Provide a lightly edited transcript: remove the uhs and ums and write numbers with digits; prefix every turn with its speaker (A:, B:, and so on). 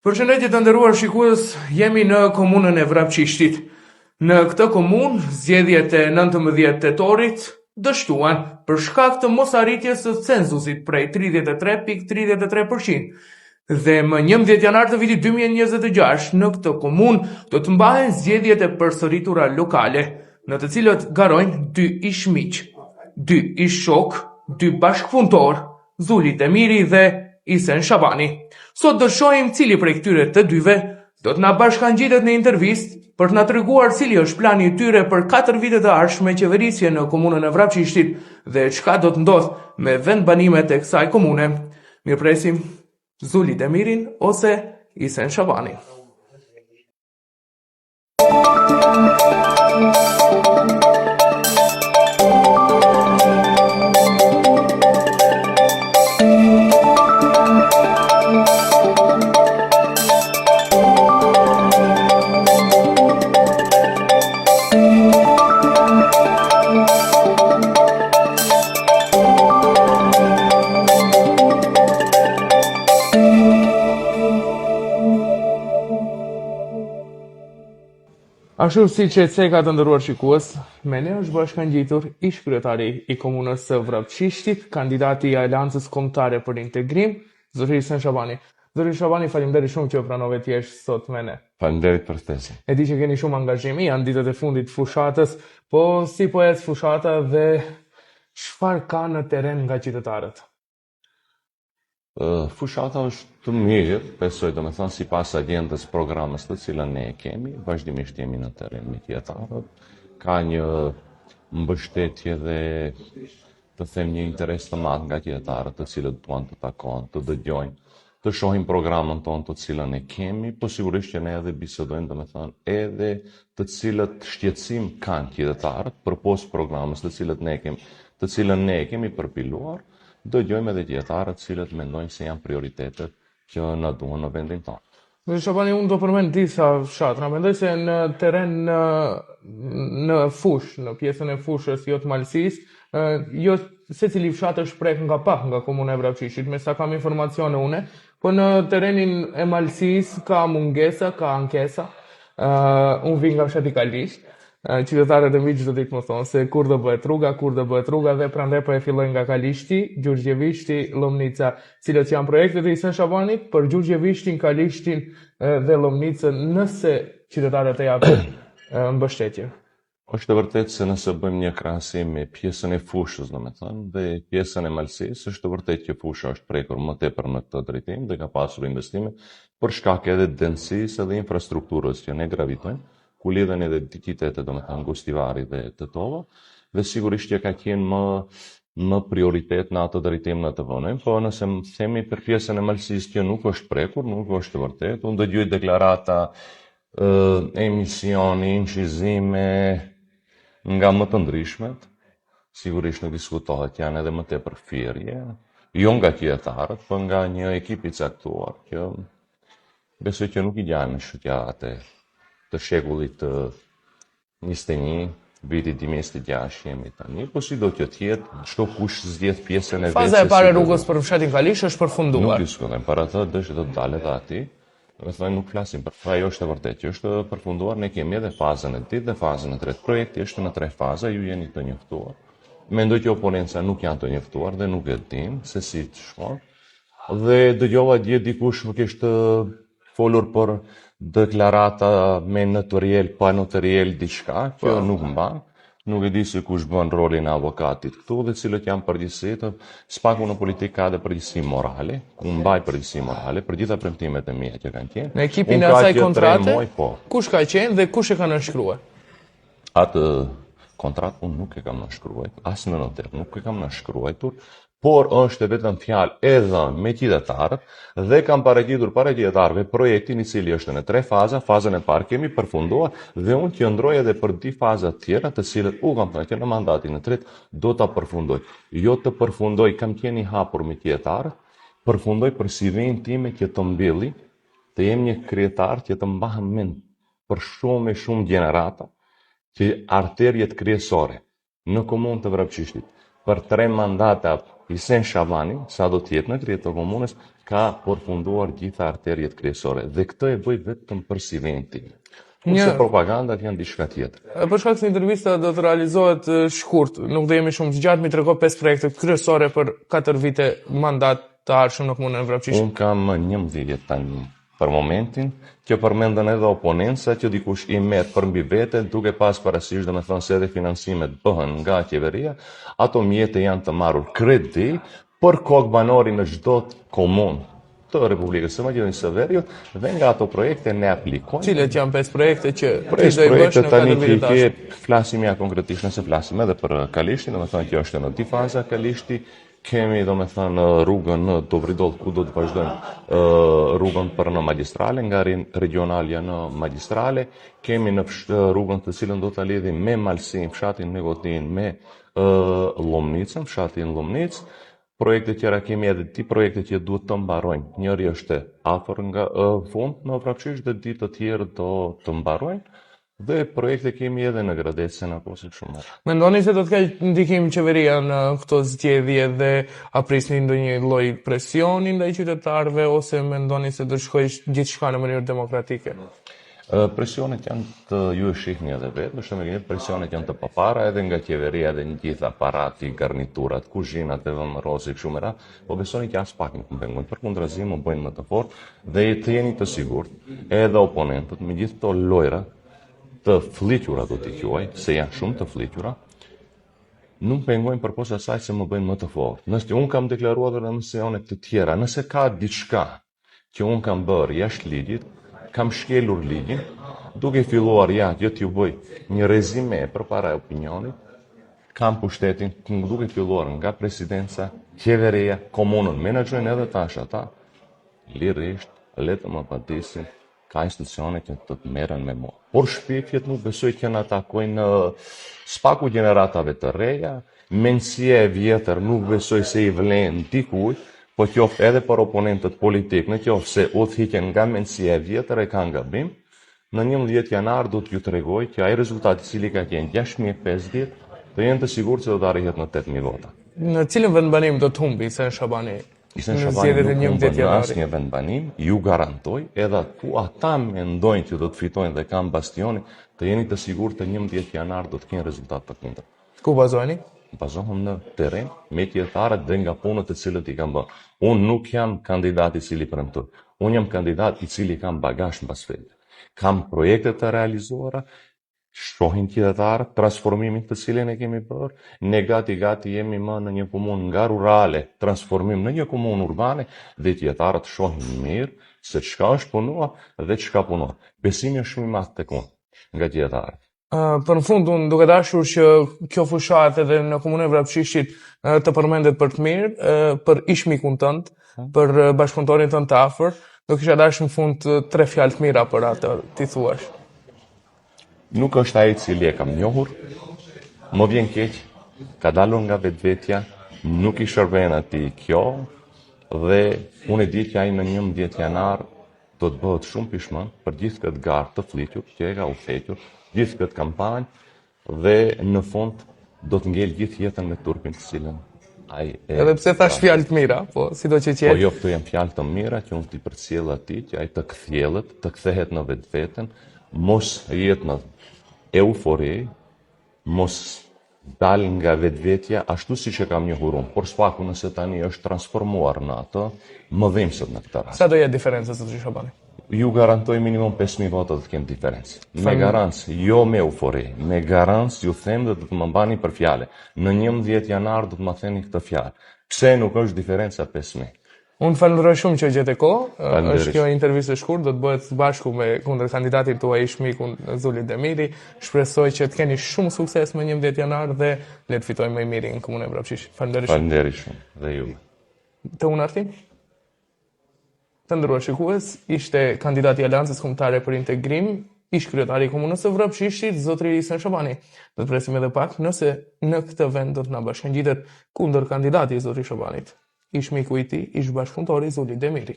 A: Përshëndetje të nderuar shikues, jemi në komunën e Vrapçishtit. Në këtë komunë, zgjedhjet e 19 tetorit dështuan për shkak të mosarritjes së censusit prej 33.33%. Dhe më 11 janar të vitit 2026 në këtë komunë do të mbahen zgjedhjet e përsëritura lokale, në të cilët garojnë 2 ish miq, 2 ish shok, 2 bashkëpunëtor, Zuli Demiri dhe Isen Shabani. Sot do shohim cili prej këtyre të dyve do të na bashkangjitet në intervistë për të na treguar cili është plani i tyre për 4 vite të ardhshme qeverisje në komunën e Vrapçishtit dhe çka do të ndodh me vendbanimet e kësaj komune. Mirpresim Zuli Demirin ose Isen Shabani. Ashtu si që ceka të nderuar shikues, me ne është bashkangjitur ish kryetari i komunës së Vrapçishtit, kandidati i Aleancës Kombëtare për Integrim, zotëri Isen Shabani. Zotëri Shabani, faleminderit shumë që pranove të jesh sot me ne.
B: Faleminderit për ftesën.
A: E di që keni shumë angazhim, janë ditët e fundit të fushatës, po si po ecë fushata dhe çfarë ka në terren nga qytetarët?
B: Fushata është të mirë, besoj domethënë sipas agjendës programës të cilën ne e kemi, vazhdimisht jemi në terren me qytetarët. Ka një mbështetje dhe të them një interes të madh nga qytetarët, të cilët duan të takojnë, të dëgjojnë, të shohin programën tonë të cilën e kemi, po sigurisht që ne edhe bisedojmë domethënë edhe të cilët shqetësim kanë qytetarët përpos programës të cilën ne e kemi përpiluar. Dëgjojmë edhe qytetarët cilët mendojnë se janë prioritetet që na duhen në vendin tonë.
A: Zotëri Shabani, unë do përmend disa fshatra. Mendoj se në terren në fushë, në pjesën e fushës jo të Malësisë, jo secili fshat është prek nga pak nga komuna e Vrapçishtit, me sa kam informacione une, po në terrenin e Malësisë ka mungesa, ka ankesa. Unë vi nga fshati Kalisht. Qytetarët e miq do të më thonë se kur do bëhet rruga dhe prandaj po e filloj nga Kalishti, Gjurgjevishti, Lomnica, cilët janë projektet e Isen Shabanit për Gjurgjevishtin, Kalishtin dhe Lomnicën, nëse qytetarët e japin mbështetje.
B: Është e vërtetë se nëse bëjmë një krahasim me pjesën e fushës, domethënë, dhe pjesën e Malësisë, është e vërtetë që fusha është prekur më tepër në këtë drejtim dhe ka pasur investime për shkak edhe densisë edhe infrastrukturës që ne gravitojmë, ku lidhen edhe qytetet domethënë Gustivari dhe Tetova, dhe sigurisht që ka qenë më prioritet në atë drejtim në të vënojmë, po nëse themi për pjesën e Malësisë që nuk është prekur, nuk është të vërtet, unë dëgjoj deklarata, emisioni, incizime nga më të ndryshmet, sigurisht nuk diskutohet, janë edhe më tepër firje, jo nga qytetarët, po nga një ekip i caktuar, që besoj që nuk i gjajnë në shqytjate të shekullit të 21, vitit 2026 jemi tani, po si do të jetë, çdo kush zgjedh pjesën e vetë.
A: Faza e parë rrugës për fshatin Kalisht është përfunduar.
B: Nuk diskutojmë, para të dëshë do të dalet ati, domethënë nuk flasim për ajo është e vërtetë që është përfunduar, ne kemi edhe fazën e dytë dhe fazën e tretë. Projekti është në 3 faza, ju jeni të njoftuar. Mendoj që oponenca nuk janë të njoftuar dhe nuk e din se si të shkon. Dhe dëgjova dje dikush më kishte folur për deklarata me notarial, pa notarial diçka, që nuk mban. Nuk e di se kush bën rolin e avokatit këtu dhe cilët janë përgjegjësitë, spaku në politikë ka dhe përgjegjësi morale, ku mbaj përgjegjësi morale për gjitha premtimet e mia që kanë qenë.
A: Në ekipin e asaj kontrate, kush ka qenë dhe kush e ka nënshkruar?
B: Atë kontratë unë nuk e kam nënshkruar, as në noter nuk e kam nënshkruar, por është vetëm fjalë e dhënë me qytetarët dhe kam paraqitur para qytetarëve projektin i cili është në 3 faza. Fazën e parë kemi përfunduar dhe unë qëndroj edhe për 2 faza të tjera, të cilët u kam thënë që në mandatin e tretë do ta përfundoj. Jo të përfundoj, kam qenë i hapur me qytetarët, përfundoj për CV-n time që të mbylli, të jem një kryetar që të mbahem mend për shumë gjenerata, që arterjet kryesore në komunë të Vrapçishtit për 3 mandata Isen Shabani, sa do të jetë në krye të komunës, ka përfunduar gjitha arterjet kryesore dhe këtë e bëj vetëm për siventin. Kurse propagandat janë diçka tjetër.
A: Për shkak se intervista do të realizohet shkurt, nuk do jemi shumë të gjatë, mi trego 5 projekte kryesore për 4 vite mandat të ardhshëm në komunën e Vrapçishit.
B: Unë kam 11 tani për momentin, që përmendën edhe oponenca që dikush i merr për mbi vete, duke pas parasysh domethënë se edhe financimet bëhen nga qeveria, ato mjete janë të marrur kredi për kokë banori në çdo komunë të Republikës së Maqedonisë së Veriut dhe nga ato projekte ne aplikojmë.
A: Cilat janë 5 projekte që ti do i bësh
B: Projekte
A: në
B: tani
A: 4 vite të ardhshëm?
B: flasim ja konkretisht nëse flasim edhe për Kalishtin, domethënë që është në di faza Kalishti. Kemi domethënë rrugën në Dobridol ku do të vazhdojmë rrugën për në magjistrale, nga regionalja në magjistrale. Kemi në rrugën të cilën do ta lidhim me Malsin, fshatin Negotin me Llomnicën, fshatin Llomnic. Projekte tjera kemi edhe ti projekte që duhet të mbarojnë. Njëri është afër nga fund në Vrapçish dhe di të tjerë do të mbarojnë. Dhe projekte kemi edhe në Gradecën apo si shumë.
A: Mendoni se do të ketë ndikim qeveria në këto zgjedhje dhe a prisni ndonjë lloj presioni ndaj qytetarëve ose mendoni se do të shkojë gjithçka në mënyrë demokratike?
B: Presionet janë të ju e shihni edhe vetë, më shumë e presionet janë të papara edhe nga qeveria dhe në gjithë aparati, garniturat, kuzhinat edhe më rozi kështu me radhë, po besoni që as pak nuk mbengojnë, përkundrazi më bëjnë më të fortë dhe të jeni të sigurt, edhe oponentët me gjithë këto lojra të fliqura do t'i quaj, se janë shumë të fliqura, nuk pengojnë përpos asaj se më bëjnë më të fortë. Nëse unë kam deklaruar në misionet të tjera, nëse ka diçka që unë kam bërë jashtë ligjit, kam shkelur ligjin, duke filluar që t'ju bëj një rezime përpara opinionit, kam pushtetin duke filluar nga presidenca, qeveria, komunën, menaxhojnë edhe tash ata, lirisht, le të më padisin, ka institucione që të merren me mua. Por shpifjet nuk besoj që na takojnë spaku gjeneratave të reja, mendësia e vjetër nuk besoj se i vlen dikujt, po qoftë edhe për oponentët politik, në qoftë se udhhiqen nga mendësia e vjetër e kanë gabim, në 11 janar do t'ju tregoj që ai rezultati i cili ka qenë 6510, do jenë të sigurt se do të arrihet në 8000 vota.
A: Në cilën vendbanim do të humbi Isen Shabani?
B: Isen Shabani nuk humbën në asnjë vendbanim, ju garantoj, edhe ku ata mendojnë që do të fitojnë dhe kanë bastionin, të jeni të sigurt të 11 janar do të kenë rezultat të kundërt.
A: Ku bazoheni?
B: Bazohem në terren me qytetarët dhe nga punët të cilët i kam bërë. Unë nuk jam kandidat i cili premtoj. Unë jam kandidat i cili kam bagazh mbas vetë. Kam projekte të realizuara, shohin qytetarët transformimin të cilin e kemi bërë. Ne gati jemi më në një komunë nga rurale, transformim në një komunë urbane dhe qytetarët shohin mirë se çka është punuar dhe çka punon. Besimi është shumë i madh tek unë nga qytetarët.
A: Për në fund, unë duke dashur që kjo fushat edhe në komunën e Vrapçishit të përmendet për të mirë, për ishmikun tënd, për bashkëpunëtorin tënd të afër, do kisha dashur në fund 3 fjalë të mira për atë ti thuash.
B: Nuk është ai i cili e kam njohur, më vjen keq, ka dalur nga vetvetja, nuk i shërben atij kjo dhe unë e di që ai në 11 janar do të bëhet shumë pishmën për gjithë këtë garë të flitur që e ka udhëhequr, gjithë këtë kampanjë dhe në fund do të ngel gjithë jetën me turpin të cilën ai e.
A: Edhe pse thash fjalë të mira, po sido që qetë.
B: Po jo, këto janë fjalë të mira që unë t'i përcjell atij që ai të kthjellet, të kthehet në vetveten, mos jetë në eufori, mos dal nga vetvetja ashtu siç e kam njohur unë, por s'paku nëse tani është transformuar në atë, më dhimbset në këtë rast.
A: Sa do jetë diferenca zotëri Shabani?
B: Ju garantoj minimum 5000 vota të kemë diferencë. Me garancë, jo me eufori, me garancë ju them dhe do të më mbani për fjalë. Në 11 janar do të më theni këtë fjalë. Pse nuk është diferenca 5000?
A: Unë falenderoj shumë që gjete kohë. Është kjo intervistë e shkurtë, do të bëhet bashku me kundër kandidatit tuaj ishmikun Zuli Demiri. Shpresoj që të keni shumë sukses me 11 janar dhe le të fitojmë më i miri në komunën e Vrapçishit.
B: Faleminderit shumë dhe ju.
A: Të unë Artin? Të nderuar shikues, ishte kandidati i Aleancës Kombëtare për Integrim, ish kryetari i komunës së Vrapçishit, zotëri Isen Shabani. Do të presim edhe pak nëse në këtë vend do të na bashkangjitet kundër kandidatit zotëri Shabanit. Ish miku i tij, ish bashkëpunëtori Zuli Demiri.